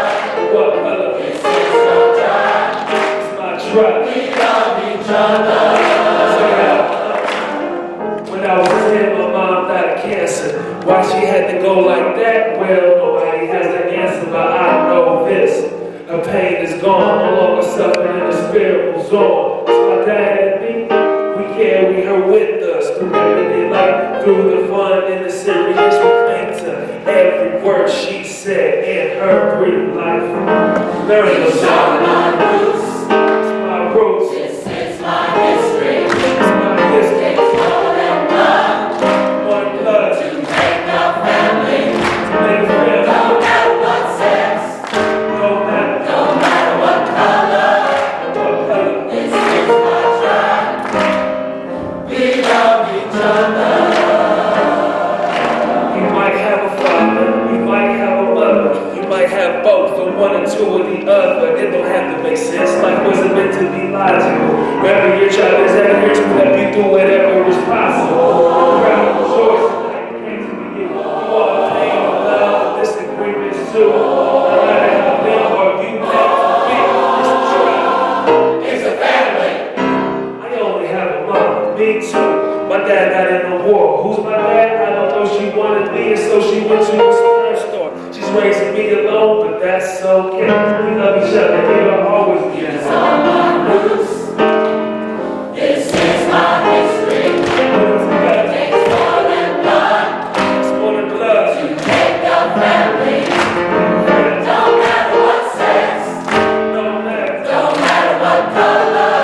what color. This is your tribe. It's my tribe. We love each other. When I was 10, my mom died of cancer. Why she had to go like that? Well, nobody has the answer, but I know this. Her pain is gone, no longer suffering, and the spirit moves on. It's my dad and me. We carry her with us through everyday life, through the fun and the serious. We cling to every word she said in her brief life. Learn These the are sound. my roots. It's my roots. This is my history. It's my history. It's more than blood One blood. to make a family. Make a family. Don't matter what sex, No matter don't matter what color. what color. This is my tribe. We love each other. You might have a father, you might have a mother, you might have both, the one or two or the other. It don't have to make sense. Life wasn't meant to be logical. Remember, your child is ever here to help you do whatever was possible. Proud of choice, like it came to be you. You all the pain, love, disagreements too. No matter how them or you have to be, it's a tribe. It's a family. I only have a mom, me too. My dad got in the war. Who's my dad? I don't know. She wanted me, and so she went to the sperm store. She's raising me alone, but that's okay. We love each other. It'll always be These the are my roots. This is my history. Takes more than blood It's more than blood. to make a family. Don't matter what sex, No matter don't matter what color.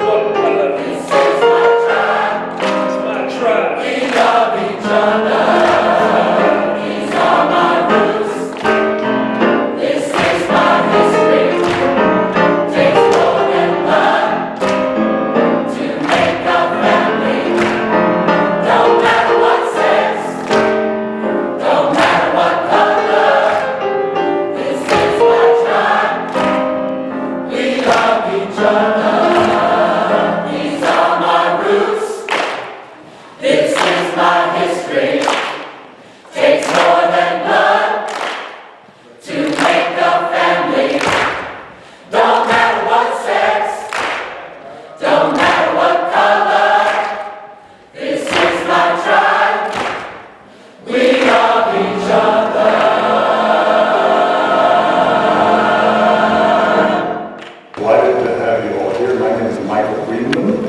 what color. This is my tribe. It's my tribe. We love each other. These are my roots. This is my history. Takes more than blood to make a family. Don't matter what sex, don't matter what color. This is my tribe. We love each other. These are my roots. This is my history. Takes more than blood to make a family. Don't matter what sex, don't matter what color. This is my tribe. We love each other. Delighted to have you all here. My name is Michael Greenland.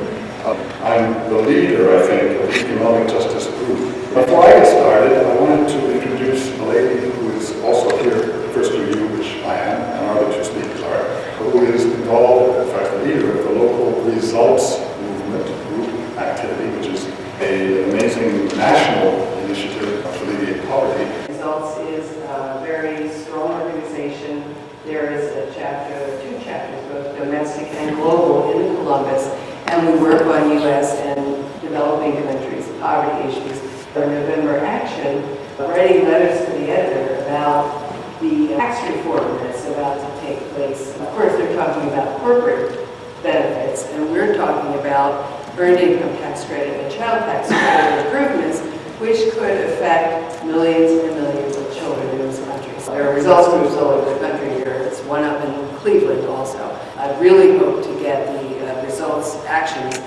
I'm the leader, I think, of the Economic Justice Group. Before I get started, I wanted to introduce a lady who is also here, first to you, which I am, and our other two speakers are, who is involved, in fact, the leader of the local results movement group activity, which is an amazing national initiative to alleviate poverty. Results is a very strong organization. There is a chapter, two chapters, both domestic and global in Columbus, and we work on U.S. and developing countries' poverty issues. Our November action, writing letters to the editor about the tax reform that's about to take place. Of course, they're talking about corporate benefits, and we're talking about earned income tax credit and child tax credit improvements, which could affect millions and millions of children in this country. So there are results groups all over the country here. There's one up in Cleveland also. I really hope to get the results, actions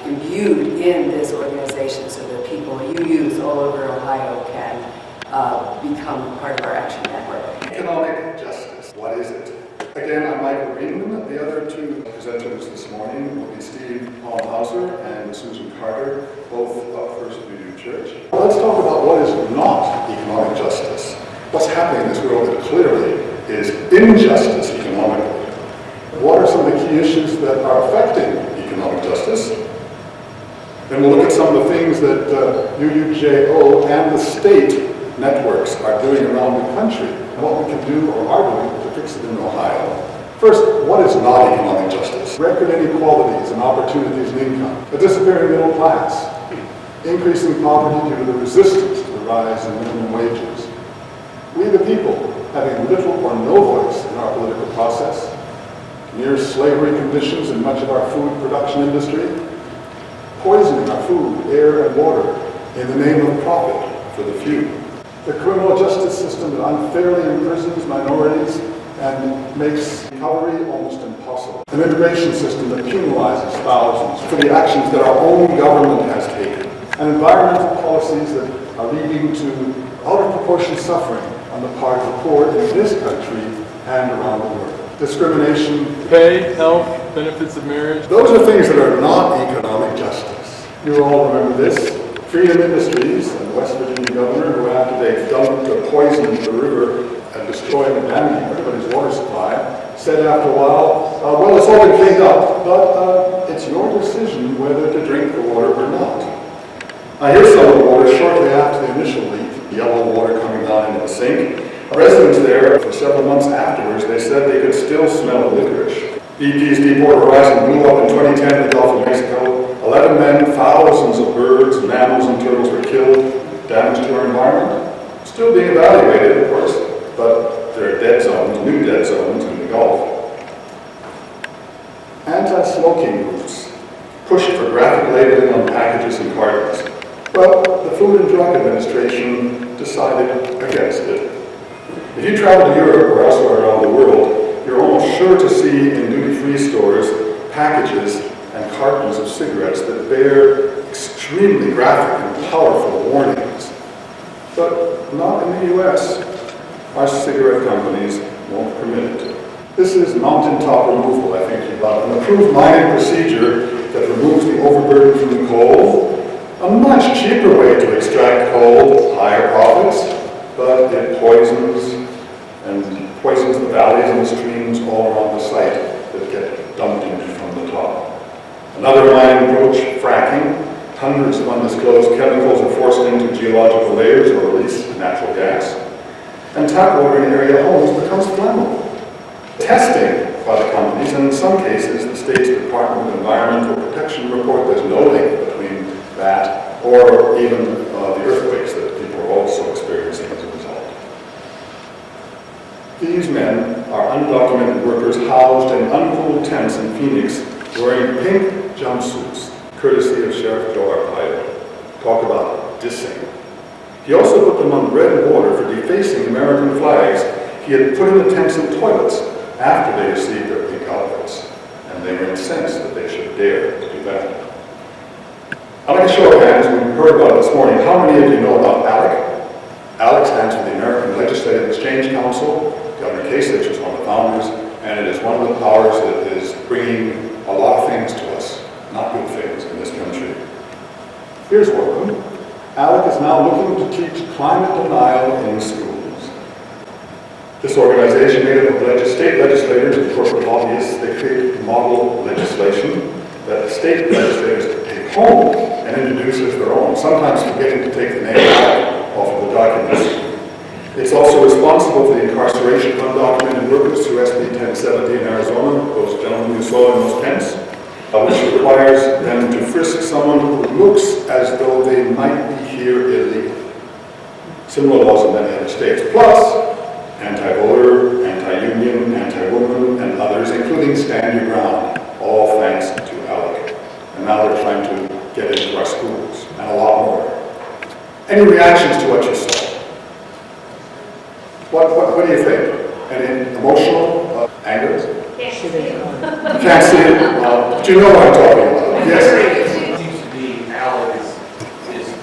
imbued in this organization so that people UUs all over Ohio can become part of our action network. Economic justice, what is it? Again, I'm Michael Greenman. The other two presenters this morning will be Steve Hauser and Susan Carter, both of First Union Church. Let's talk about what is not economic justice. What's happening in this world that clearly is injustice economically. What are some of the key issues that are affecting economic justice? Then we'll look at some of the things that UUJO and the state networks are doing around the country, and what we can do or are doing to fix it in Ohio. First, what is not economic justice? Record inequalities and opportunities in income, a disappearing middle class, increasing poverty due to the resistance to the rise in minimum wages. We the people having little or no voice in our political process, near slavery conditions in much of our food production industry, poisoning our food, air, and water in the name of profit for the few. The criminal justice system that unfairly imprisons minorities and makes recovery almost impossible. An immigration system that penalizes thousands for the actions that our own government has taken. And environmental policies that are leading to out of proportion suffering on the part of the poor in this country and around the world. Discrimination, pay, health, benefits of marriage. Those are things that are not economic justice. You all remember this. Freedom Industries and the West Virginia governor, who after they dumped the poison into the river and destroyed and damaging everybody's water supply, said after a while, well, it's all been cleaned up, but it's your decision whether to drink the water or not. Here's some of the water shortly after the initial leak, yellow water coming down into the sink. Residents there, for several months afterwards, they said they could still smell the licorice. BP's Deepwater Horizon blew up in 2010 in the Gulf of Mexico. 11 men, thousands of birds, mammals, and turtles were killed, damage to our environment. Still being evaluated, of course, but there are dead zones, new dead zones in the Gulf. Anti-smoking groups pushed for graphic labeling on packages and cartons. Well, the Food and Drug Administration decided against it. If you travel to Europe or elsewhere around the world, you're almost sure to see in duty-free stores packages and cartons of cigarettes that bear extremely graphic and powerful warnings. But not in the U.S. Our cigarette companies won't permit it. This is mountaintop removal, I think, about an approved mining procedure that removes the overburden from the coal. A much cheaper way to extract coal, higher profits, but it poisons the valleys and the streams all around the site that get dumped into from the top. Another mining approach, fracking. Hundreds of undisclosed chemicals are forced into geological layers or release natural gas. And tap water in area homes becomes flammable. Testing by the companies, and in some cases, the state's Department of Environmental Protection report there's no link between that or even the earthquakes that people are also experiencing as a result. These men are undocumented workers housed in uncooled tents in Phoenix wearing pink jumpsuits, courtesy of Sheriff Joe Arpaio. Talk about dissing. He also put them on red water for defacing American flags he had put in the tents and toilets after they received their pink outfits, and they were incensed that they should dare to do that. I'd like to show of hands, we heard about it this morning. How many of you know about ALEC? ALEC stands for the American Legislative Exchange Council. Governor Kasich was one of the founders, and it is one of the powers that is bringing a lot of things to us, not good things, in this country. Here's one of them. ALEC is now looking to teach climate denial in schools. This organization made up of state legislators and corporate lobbyists. They create model legislation that state legislators take home and introduce as their own, sometimes forgetting to take the name off of the documents. It's also responsible for the incarceration of undocumented workers through SB 1070 in Arizona, those gentlemen you saw in those tents, which requires them to frisk someone who looks as though they might be here illegally. Similar laws in many other states. Plus, anti-voter, anti-union, anti-woman, and others, including Stand Your Ground, all thanks to ALEC. And now Any reactions to what you saw? What do you think? Any emotional anger? You can't see it? But you know what I'm talking about. Yes? It seems to be Al is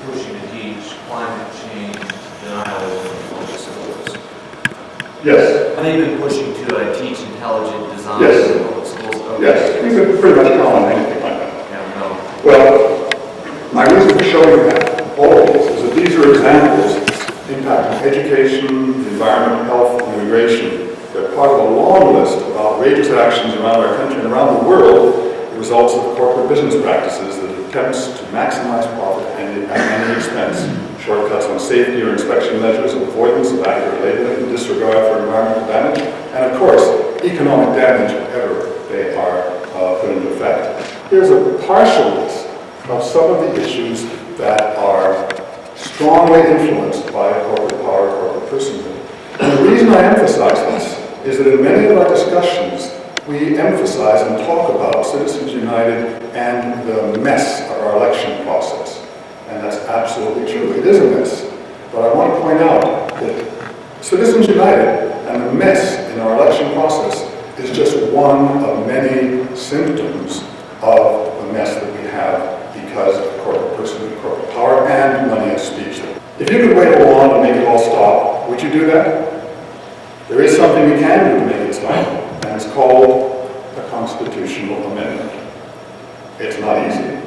pushing to teach climate change denialism and public schools. Yes. And they've been pushing to teach intelligent design Yes. in public schools. Okay. Yes, you could pretty much count on anything like that. Yeah, no. Well, my reason for showing that, all of this, is that these are examples impacting education, environment, health, and immigration. They're part of a long list of outrageous actions around our country and around the world, the results of corporate business practices that attempts to maximize profit at any expense. Shortcuts on safety or inspection measures, avoidance of accurate labeling, disregard for environmental damage, and of course, economic damage wherever they are put into effect. Here's a partial list of some of the issues that are strongly influenced by corporate power, corporate personhood. And the reason I emphasize this is that in many of our discussions, we emphasize and talk about Citizens United and the mess of our election process. And that's absolutely true. It is a mess. But I want to point out that Citizens United and the mess in our election process is just one of many symptoms of the mess that we have because of corporate personhood, corporate power, and money and speech. If you could wave a wand and make it all stop, would you do that? There is something we can do to make it stop, and it's called a constitutional amendment. It's not easy,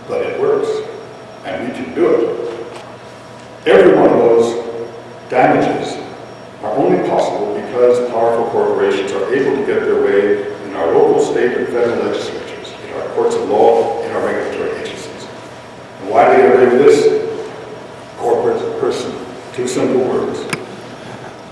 but it works, and we can do it. Every one of those damages are only possible because powerful corporations are able to get their way in our local, state, and federal legislatures, in our courts of law, in our regulatory agencies. And why do they get away with this? Corporate person. Two simple words.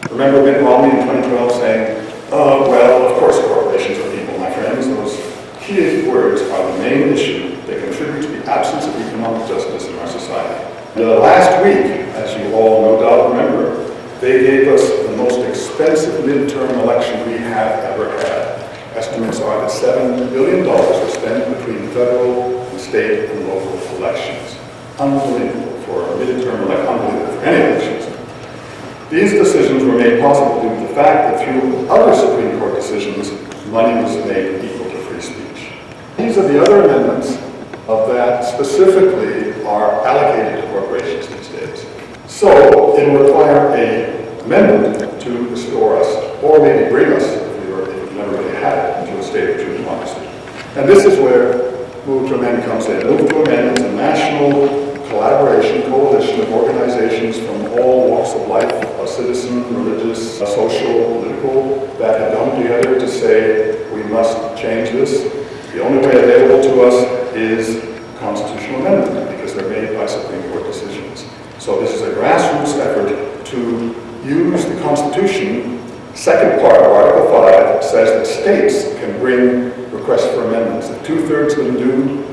Remember Mitt Romney in 2012 saying, oh, well, of course corporations are people, my friends. Those key words are the main issue that contribute to the absence of economic justice in our society. Last week, as you all no doubt remember, they gave us the most expensive midterm election we have ever had. Estimates are that $7 billion was spent between federal and state and local elections. Unbelievable for a midterm election, unbelievable for any elections. These decisions were made possible due to the fact that through other Supreme Court decisions, money was made equal to free speech. These are the other amendments that specifically are allocated to corporations these days. So it will require an amendment to restore us, or maybe bring us, if we've never really had it, to a state of true democracy. And this is where Move to Amend comes in. Move to Amend is a national collaboration, coalition of organizations from all walks of life, citizen, religious, social, political, that have come together to say we must change this. The only way available to us is constitutional amendment because they're made by Supreme Court decisions. So this is a grassroots effort to use the Constitution. Second part of Article 5 says that states can bring requests for amendments. If 2/3 of them do,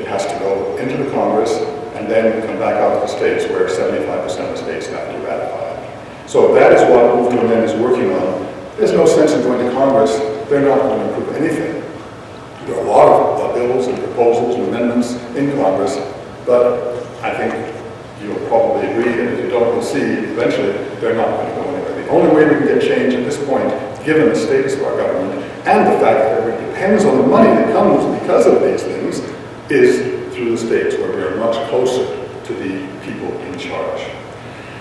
it has to go into the Congress and then come back out to the states where 75% of states have to ratify it. So that is what Move to Amend is working on. There's no sense in going to Congress. They're not going to improve anything. There are a lot of bills and proposals and amendments in Congress, but I think you'll probably agree, and if you don't, you'll see eventually they're not going to go anywhere. The only way we can get change at this point, given the status of our government and the fact that it depends on the money that comes because of these things, is through the states where we are much closer to the people in charge.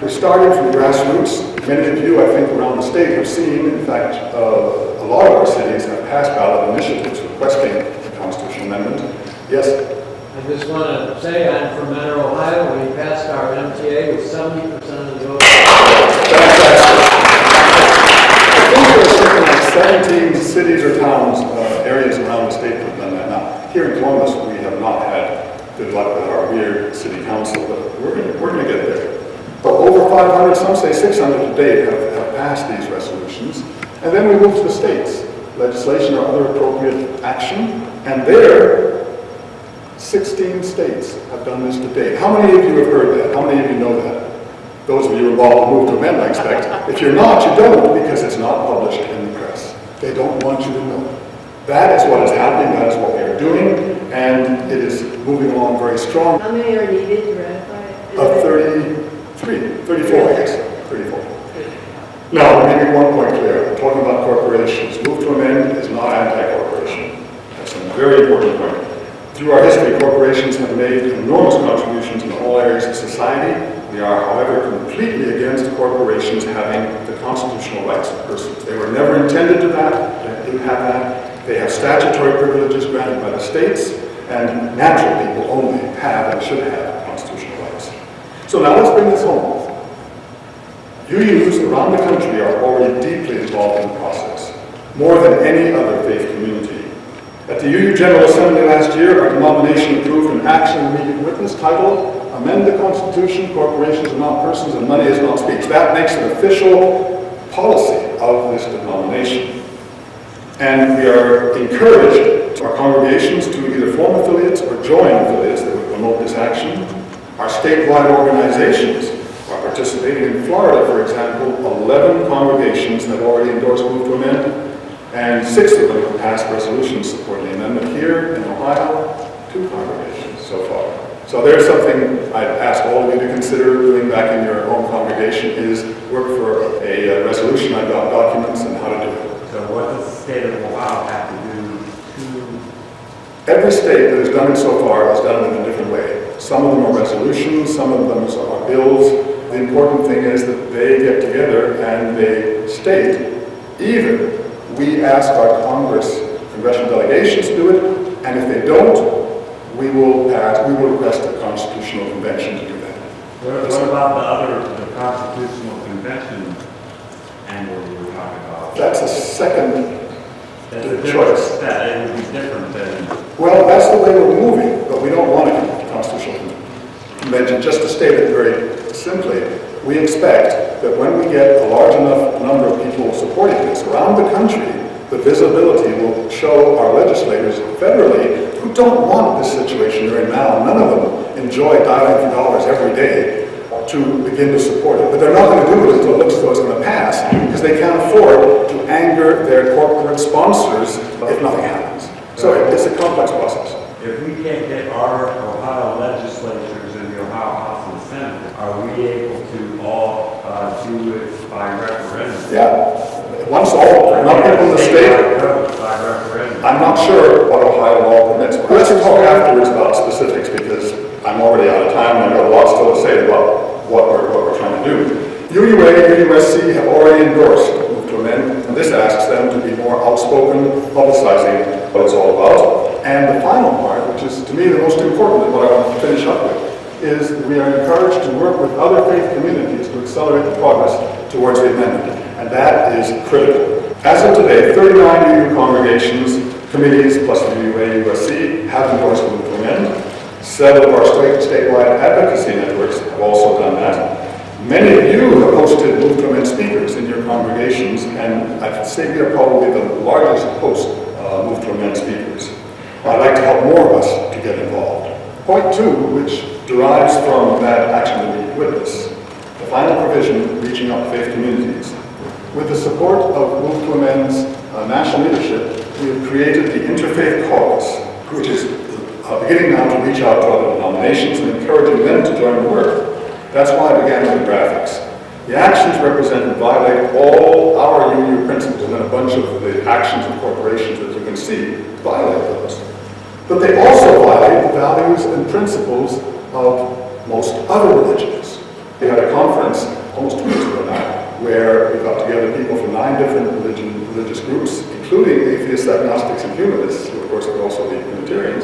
We're starting from grassroots. Many of you, I think, around the state have seen, in fact, a lot of our cities have passed ballot initiatives requesting a constitutional amendment. Yes? I just want to say I'm from Mentor, Ohio. We passed our MTA with 70% of the vote. I think there are something like 17 cities or towns, areas around the state that have done that. Now, here in Columbus, we have not had good luck with our weird city council, but we're going to get there. But over 500, some say 600 to date, have passed these resolutions. And then we move to the states, legislation or other appropriate action, and there, 16 states have done this to date. How many of you have heard that? How many of you know that? Those of you involved in Move to Amend, I expect. If you're not, you don't, because it's not published in the press. They don't want you to know. That is what is happening, that is what we are doing, and it is moving along very strong. How many are needed to ratify it? Of 30, 34, I guess, 34. Now, let me make one point clear. I'm talking about corporations. Move to Amend is not anti-corporation. That's a very important point. Through our history, corporations have made enormous contributions in all areas of society. We are, however, completely against corporations having the constitutional rights of persons. They were never intended to that. They didn't have that. They have statutory privileges granted by the states, and natural people only have and should have constitutional rights. So now let's bring this home. UUs around the country are already deeply involved in the process, more than any other faith community. At the UU General Assembly last year, our denomination approved an action immediate witness titled, Amend the Constitution, Corporations are not persons and money is not speech. That makes it official policy of this denomination. And we are encouraged our congregations to either form affiliates or join affiliates that would promote this action. Our statewide organizations are participating. In Florida, for example, 11 congregations have already endorsed Move to Amend, and 6 of them have passed resolutions supporting the amendment. Here in Ohio, 2 congregations so far. So there's something I'd ask all of you to consider doing back in your own congregation is work for a resolution on documents and how to do it. So what does the state of Ohio have to do to... Every state that has done it so far has done it in a different way. Some of them are resolutions, some of them are bills. The important thing is that they get together and they state either we ask our congressional delegations to do it, and if they don't, we will request a constitutional convention to do that. What about the constitutional convention angle you were talking about? That's a second choice. That it would be different than... Well, that's the way we're moving, but we don't want a constitutional convention. Just to state it very simply, we expect that when we get a large enough number of people supporting this around the country, the visibility will show our legislators federally who don't want this situation they're in now. None of them enjoy dialing for dollars every day to begin to support it. But they're not going to do it until it looks as though it's going to pass because they can't afford to anger their corporate sponsors if nothing happens. So it's a complex process. If we can't get our Ohio legislatures in the Ohio House and Senate, are we able to all do it by referendum? Yeah. Once all, not people in the state, by referendum. I'm not sure what Ohio law permits. Let's talk afterwards about specifics because I'm already out of time and I've got a lot still to say about what we're trying to do. UUA and UUSC have already endorsed Move to Amend, and this asks them to be more outspoken, publicizing what it's all about. And the final part, which is to me the most important and what I want to finish up with, is we are encouraged to work with other faith communities to accelerate the progress towards the amendment. And that is critical. As of today, 39 UU congregations, committees, plus the UUA, USC, have endorsed Move to Amend. 7 of our statewide advocacy networks have also done that. Many of you have hosted Move to Amend speakers in your congregations, and I'd say we are probably the largest host of Move to Amend speakers. I'd like to help more of us to get involved. Point 2, which derives from that action that we witnessed, the final provision reaching out to faith communities. With the support of Move to Amend's national leadership, we have created the Interfaith Caucus, which is beginning now to reach out to other denominations and encouraging them to join the work. That's why I began with the graphics. The actions represented violate all our UU principles, and a bunch of the actions of corporations that you can see violate those. But they also violate the values and principles of most other religions. We had a conference almost 2 weeks ago now, where we got together people from 9 different religious groups, including atheists, agnostics, and humanists, who of course could also be Unitarians,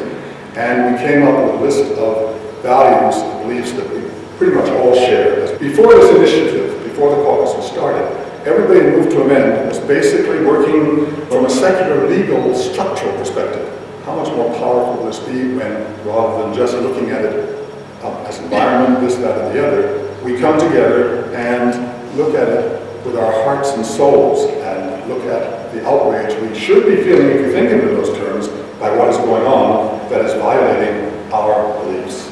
and we came up with a list of values and beliefs that we pretty much all share. Before this initiative, before the caucus was started, everybody who Moved to Amend was basically working from a secular, legal, structural perspective. How much more powerful will this be when, rather than just looking at it as environment, this, that, and the other, we come together and look at it with our hearts and souls and look at the outrage we should be feeling, if you think of it in those terms, by what is going on that is violating our beliefs.